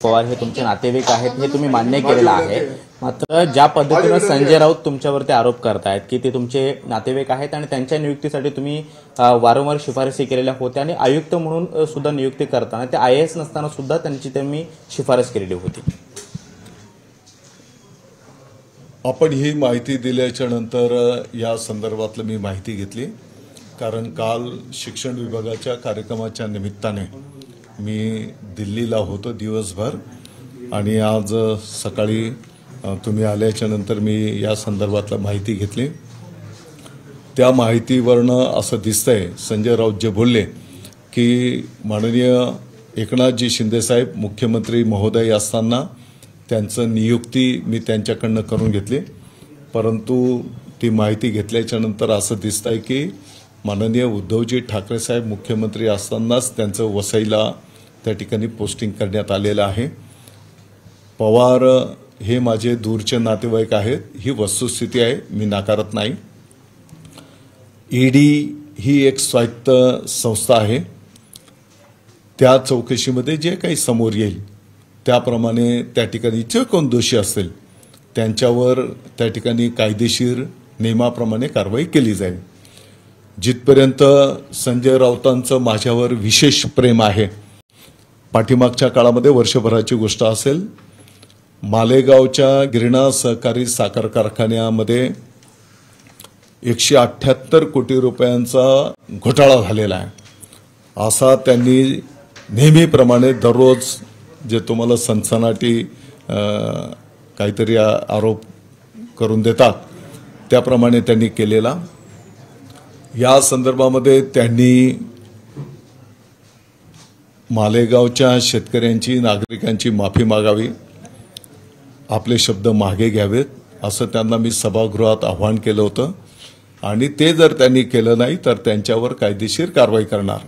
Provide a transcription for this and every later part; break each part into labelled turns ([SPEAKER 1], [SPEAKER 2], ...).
[SPEAKER 1] पवार हे तुमचे नातेवाईक आहेत हे तुम्ही मान्य केलेलं आहे। मात्र ज्या पद्धतीने संजय राऊत तुमच्यावरती आरोप करतायत की ते तुमचे नातेवाईक आहेत आणि त्यांच्या नियुक्तीसाठी तुम्ही वारंवार शिफारसी केलेल्या होत्या आणि आयुक्त म्हणून सुद्धा नियुक्ती करताना ते IAS नसताना सुद्धा त्यांची तुम्ही शिफारस केलेली होती।
[SPEAKER 2] आपण ही माहिती दिल्याच्या नंतर या संदर्भातलं मी माहिती घेतली, कारण काल शिक्षण विभागाच्या कार्यक्रमाच्या निमित्ताने मी दिल्लीला होतो दिवसभर आणि आज सकाळी तुम्ही आल्याच्या नंतर मी या संदर्भातलं माहिती घेतली। त्या माहितीवरनं असं दिसतंय संजय राऊत जे बोलले की माननीय एकनाथजी शिंदेसाहेब मुख्यमंत्री महोदय असताना त्यांचं नियुक्ती मी त्यांच्याकडनं करून घेतली, परंतु ती माहिती घेतल्याच्या नंतर असं दिसतंय की माननीय उद्धवजी ठाकरे साहेब मुख्यमंत्री असतानाच त्यांचं वसईला त्या ठिकाणी पोस्टिंग करण्यात आलेलं आहे। पवार हे माझे दूरचे नातेवाईक आहेत, ही वस्तुस्थिती आहे, मी नाकारत नाही। ईडी ही एक स्वायत्त संस्था आहे, त्या चौकशीमध्ये जे काही समोर येईल त्याप्रमाणे त्या ठिकाणी जे कोण दोषी असतील त्यांच्यावर त्या ठिकाणी कायदेशीर नियमाप्रमाणे कारवाई केली जाईल। जिथपर्यंत संजय राऊतांचं माझ्यावर विशेष प्रेम आहे, पाठीमागच्या काळामध्ये वर्षभराची गोष्ट असेल, मालेगावच्या गिरणा सहकारी साखर कारखान्यामध्ये 178 कोटी रुपयांचा घोटाळा झालेला आहे। असा त्यांनी नेहमीप्रमाणे दररोज जे तुम्हाला सनसनाटी काहीतरी आरोप करून देतात त्याप्रमाणे त्यांनी केलेला। या संदर्भामध्ये त्यांनी मालेगावच्या शेतकऱ्यांची नागरिकांची माफी मागावी, आपले शब्द मागे घ्यावेत असं त्यांना मी सभागृहात आवाहन केलं होतं आणि ते जर त्यांनी केलं नाही तर त्यांच्यावर कायदेशीर कारवाई करणार।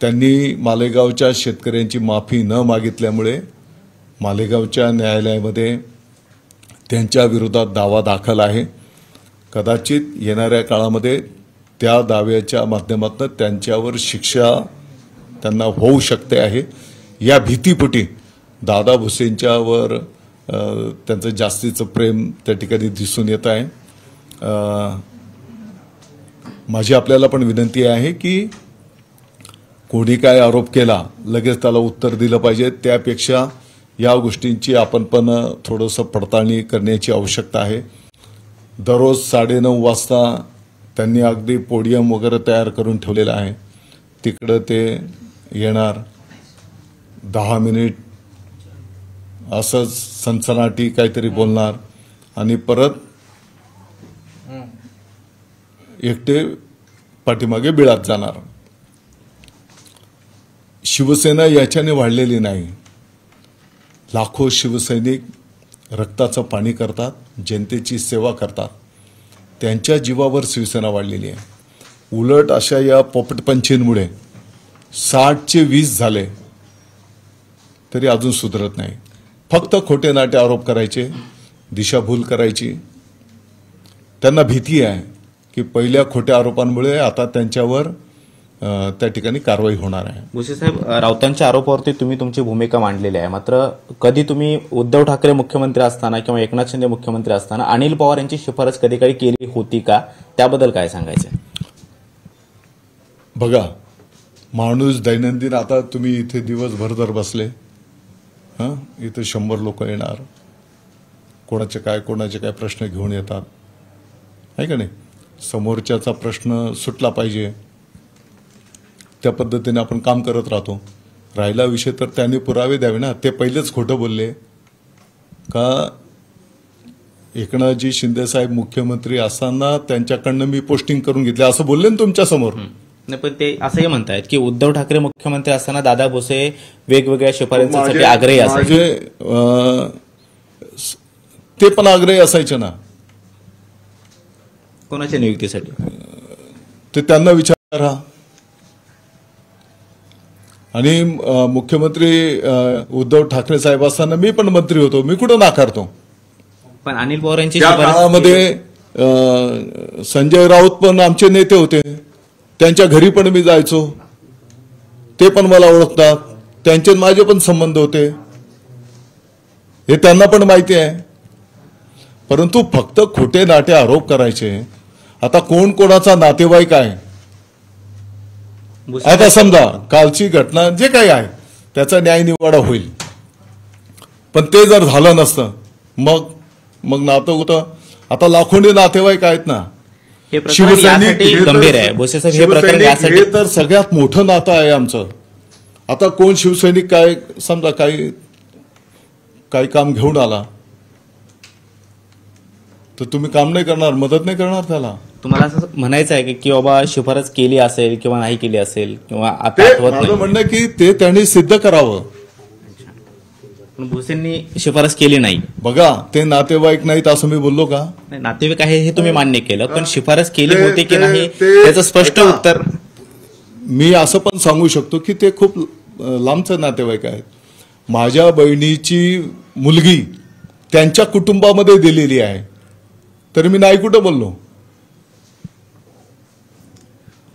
[SPEAKER 2] त्यांनी मालेगावच्या शेतकऱ्यांची माफी न मागितल्यामुळे मालेगावच्या न्यायालयामध्ये त्यांच्या विरोधात दावा दाखल आहे। कदाचित येणाऱ्या काळामध्ये त्या दाव्याच्या माध्यमातून त्यांच्यावर शिक्षा त्यांना होऊ शकते आहे। या भीतीपोटी दादा भुसेंच्यावर त्यांचं जास्तीचं प्रेम त्या ठिकाणी दिसून येत आहे। माझी आपल्याला पण विनंती आहे की कोणी काय आरोप केला लगेच त्याला उत्तर दिलं पाहिजे, त्यापेक्षा या गोष्टींची आपण पण थोडंसं पडताळणी करण्याची आवश्यकता आहे। दररोज 9:30 वाजता त्यांनी अगदी पोडियम वगैरे तयार करून ठेवलेला आहे, तिकडं ते येणार 10 मिनिट असंच सनसनाटी काहीतरी बोलणार आणि परत एकटे पाठीमागे बिळात जाणार। शिवसेना याच्याने वाढलेली नाही, लाखो शिवसैनिक रक्ताचं पाणी करतात, जनतेची सेवा करतात, त्यांच्या जीवावर शिवसेना वाढलेली आहे। उलट अशा या पोपटपंचींमुळे 60चे 20 झाले तरी अजून सुधरत नाही। फक्त खोटे नाटे आरोप करायचे, दिशाभूल करायची। त्यांना भीती आहे की पहिल्या खोट्या आरोपांमुळे आता त्यांच्यावर त्या ठिकाणी कारवाई होणार आहे।
[SPEAKER 1] भुसे साहेब, राऊतांच्या आरोपावरती तुम्ही तुमची भूमिका मांडलेली आहे, मात्र कधी तुम्ही उद्धव ठाकरे मुख्यमंत्री असताना किंवा एकनाथ शिंदे मुख्यमंत्री असताना अनिल पवार यांची शिफारस कधी काही केली होती का, त्याबद्दल काय सांगायचं?
[SPEAKER 2] बघा, माणूस दैनंदिन, आता तुम्ही इथे दिवसभर जर बसले, इथे 100 लोक येणार, कोणाचे काय प्रश्न घेऊन येतात, आहे का नाही? समोरच्याचा प्रश्न सुटला पाहिजे त्या पद्धतीने आपण काम करत राहतो। राहिला विषय तर त्यांनी पुरावे द्यावे ना। ते पहिलेच खोटं बोलले का एकनाथजी शिंदेसाहेब मुख्यमंत्री असताना त्यांच्याकडनं मी पोस्टिंग करून घेतले असं बोलले ना तुमच्या समोर।
[SPEAKER 1] नाही, पण ते असंही म्हणतायत की उद्धव ठाकरे मुख्यमंत्री असताना दादा भुसे वेगवेगळ्या शिफारसींसाठी आग्रही असायचे।
[SPEAKER 2] ते पण आग्रही असायचे ना।
[SPEAKER 1] कोणाच्या नियुक्तीसाठी
[SPEAKER 2] ते त्यांना विचारा। आणि मुख्यमंत्री उद्धव ठाकरे साहेब असताना मी पण मंत्री होतो, मी कुठं नाकारतो।
[SPEAKER 1] पण अनिल पवार यांची
[SPEAKER 2] त्या काळामध्ये संजय राऊत पण आमचे नेते होते, त्यांच्या घरी पण मी जायचो, ते पण मला ओळखतात। त्यांचे आणि माझे पण संबंध होते, हे त्यांना पण माहिती आहे. परंतु फक्त खोटे नाटे आरोप करायचे. आता कोण कोणाचा नातेवाईक आहे, आता समजा कालची घटना जे काही आहे त्याचा न्यायनिवाडा होईल, पण ते जर झालं नसतं मग नातं होतं. आता लाखोंनी नातेवाईक आहेत ना.
[SPEAKER 1] हे प्रकरण यासाठी गंभीर आहे भोसे साहेब. हे प्रकरण यासाठी
[SPEAKER 2] हे तर सगळ्यात मोठं नातं आहे आमचं. आता कोण शिवसैनिक काय समजा काही काम घेऊन आला तर तुम्ही काम नाही करणार, मदत नाही करणार त्याला.
[SPEAKER 1] तुम्हाला असं म्हणायचं आहे की बाबा शिफारस केली असेल किंवा नाही केली असेल किंवा आता
[SPEAKER 2] ते
[SPEAKER 1] आठवत
[SPEAKER 2] माझं
[SPEAKER 1] नाही,
[SPEAKER 2] म्हणणं की ते त्यांनी सिद्ध करावं.
[SPEAKER 1] पण भोसेंनी शिफारस केली नाही.
[SPEAKER 2] बघा, ते नातेवाईक नाहीत असं मी बोललो का?
[SPEAKER 1] नाही, नातेवाईक आहे हे तुम्ही मान्य केलं, पण शिफारस केली
[SPEAKER 2] ते-
[SPEAKER 1] होती की
[SPEAKER 2] ते-
[SPEAKER 1] नाही
[SPEAKER 2] ते-
[SPEAKER 1] त्याचं स्पष्ट
[SPEAKER 2] ऐका.
[SPEAKER 1] उत्तर.
[SPEAKER 2] मी असं पण सांगू शकतो की ते खूप लांबचे नातेवाईक आहेत. माझ्या बहिणीची मुलगी त्यांच्या कुटुंबामध्ये दिलेली आहे, तरी मी नाही कुठं बोललो.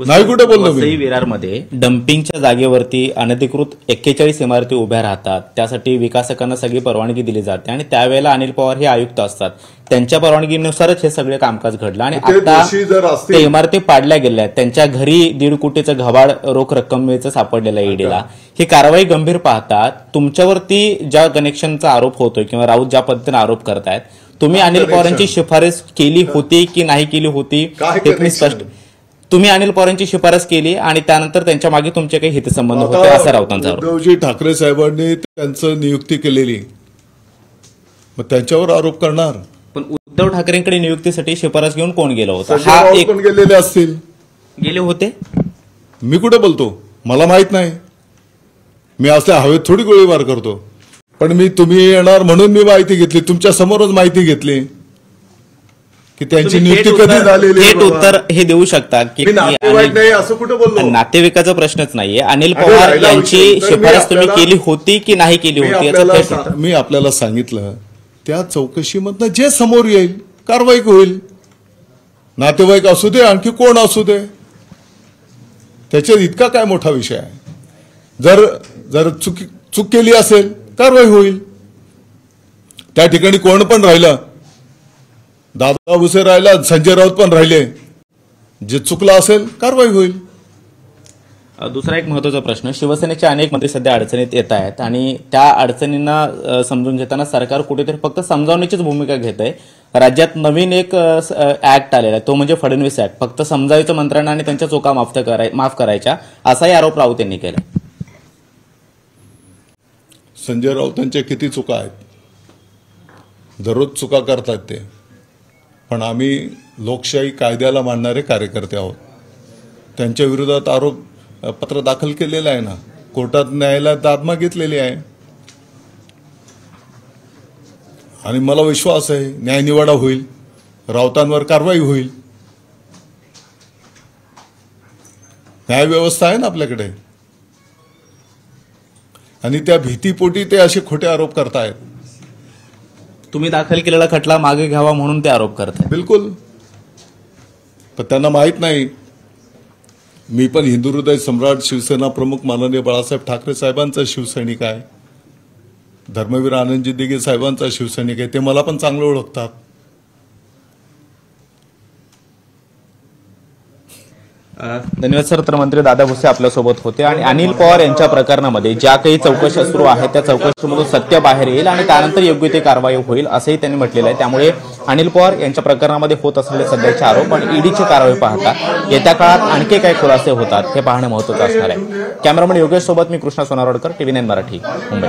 [SPEAKER 2] नाही कुठे बोललो मी.
[SPEAKER 1] वसई विरारमध्ये डम्पिंगच्या जागेवरती अनधिकृत 41 इमारती उभ्या राहतात. त्यासाठी विकासकांना सगळी परवानगी दिली जाते आणि त्यावेळेला अनिल पवार हे आयुक्त असतात. त्यांच्या परवानगीनुसारच हे सगळे कामकाज घडलं आणि
[SPEAKER 2] ते
[SPEAKER 1] आता
[SPEAKER 2] दोषी जर असतील-
[SPEAKER 1] ते इमारती पाडल्या गेल्या आहेत. त्यांच्या घरी 1.5 कोटीचं घबाड रोख रक्कमेचं सापडलेलं आहे ईडीला. ही कारवाई गंभीर पाहतात. तुमच्यावरती ज्या कनेक्शनचा आरोप होतोय किंवा राऊत ज्या पद्धतीने आरोप करतायत, तुम्ही अनिल पवारांची शिफारस केली होती की नाही केली होती
[SPEAKER 2] काय
[SPEAKER 1] हे तुम्ही
[SPEAKER 2] connection?
[SPEAKER 1] स्पष्ट. तुम्ही अनिल पवारांची शिफारस केली आणि त्यानंतर त्यांच्या मागे तुमचे काही हितसंबंध होते असा राऊतांचा आरोप.
[SPEAKER 2] उद्धवजी ठाकरे साहेबांनी त्यांचं नियुक्ती केलेली, मग त्यांच्यावर आरोप करणार.
[SPEAKER 1] पण उद्धव ठाकरेंकडे नियुक्तीसाठी शिफारस घेऊन कोण गेलं होतं?
[SPEAKER 2] संजय
[SPEAKER 1] हा
[SPEAKER 2] राऊत
[SPEAKER 1] एक
[SPEAKER 2] पण गेलेले असतील.
[SPEAKER 1] गेले होते.
[SPEAKER 2] मी कुठे बोलतो, मला माहित नाही. मी असल्या हवेत थोडी गोळीबार करतो. पण तुम्ही येणार म्हणून मी माहिती घेतली, तुमच्या समोरच माहिती घेतली की त्यांची
[SPEAKER 1] तुम्ही
[SPEAKER 2] नियुक्ती
[SPEAKER 1] थेट
[SPEAKER 2] कधी
[SPEAKER 1] उत्तर-
[SPEAKER 2] झालेली आहे
[SPEAKER 1] थेट
[SPEAKER 2] बाबा.
[SPEAKER 1] उत्तर हे देऊ शकता की
[SPEAKER 2] मी नातेवाईक नाही असं कुठे बोललो.
[SPEAKER 1] नातेवाईकाचा प्रश्नच नाहीये. अनिल
[SPEAKER 2] अरे
[SPEAKER 1] पवार
[SPEAKER 2] राहिला
[SPEAKER 1] यांची
[SPEAKER 2] विषय. तर मी
[SPEAKER 1] शिफारस तुम्ही
[SPEAKER 2] आपल्याला-
[SPEAKER 1] केली होती की नाही केली होती याचं थेट उत्तर.
[SPEAKER 2] मी आपल्याला सांगितलं, त्या चौकशीमधनं जे समोर येईल कारवाई होईल. नातेवाईक असू दे, आणखी कोण असू दे, त्याच्यात इतका काय मोठा विषय आहे. जर चूक केली असेल कारवाई होईल. त्या ठिकाणी कोण पण राहिलं, दादा भुसे राहिला, संजय राऊत पण राहिले, जे चुकलं असेल कारवाई होईल.
[SPEAKER 1] दुसरा एक महत्त्वाचा प्रश्न, शिवसेनेचे अनेक मंत्री सध्या अडचणीत येत आहेत आणि त्या अडचणींना समजून घेताना सरकार कुठेतरी फक्त समजावण्याचीच भूमिका घेत आहे. राज्यात नवीन एक ऍक्ट आलेला आहे, तो म्हणजे फडणवीस ऍक्ट. फक्त समजायचं मंत्र्यांना आणि त्यांच्या चुका माफ करायच्या असाही आरोप राऊत यांनी केला.
[SPEAKER 2] संजय राऊतांच्या किती चुका आहेत, दररोज चुका करतात ते. पण आम्ही लोकशाही कायद्याला मानणारे कार्यकर्ते आहोत. त्यांच्या विरोधात आरोप पत्र दाखल केलेलं आहे ना, कोर्टात न्यायालयात दाद मागितलेली आहे आणि मला विश्वास आहे न्यायनिवाडा होईल, राऊतांवर कारवाई होईल. न्यायव्यवस्था आहे ना आपल्याकडे, आणि त्या भीतीपोटी ते असे खोटे आरोप करतायत.
[SPEAKER 1] तुम्ही दाखल केलेला खटला मागे घ्यावा म्हणून ते आरोप करताय.
[SPEAKER 2] बिलकुल. पण त्यांना माहित नाही, मी पण हिंदू हृदय सम्राट शिवसेना प्रमुख माननीय बाळासाहेब ठाकरे साहेबांचा शिवसैनिक आहे, धर्मवीर आनंदजी दिघे साहेबांचा शिवसैनिक आहे. ते मला पण चांगलं ओळखतात.
[SPEAKER 1] धन्यवाद सर. तर मंत्री दादा भुसे आपल्यासोबत होते आणि अनिल पवार यांच्या प्रकरणामध्ये ज्या काही चौकशा सुरू आहेत त्या चौकशीमधून सत्य बाहेर येईल आणि त्यानंतर योग्य ते कारवाई होईल असंही त्यांनी म्हटलेलं आहे. त्यामुळे अनिल पवार यांच्या प्रकरणामध्ये होत असलेले सध्याचे आरोप आणि ईडीची कारवाई पाहता येत्या काळात आणखी काही खुलासे होतात हे पाहणं महत्त्वाचं असणार आहे. कॅमेरामन योगेश सोबत मी कृष्णा सोनारोडकर, TV9 मराठी, मुंबई.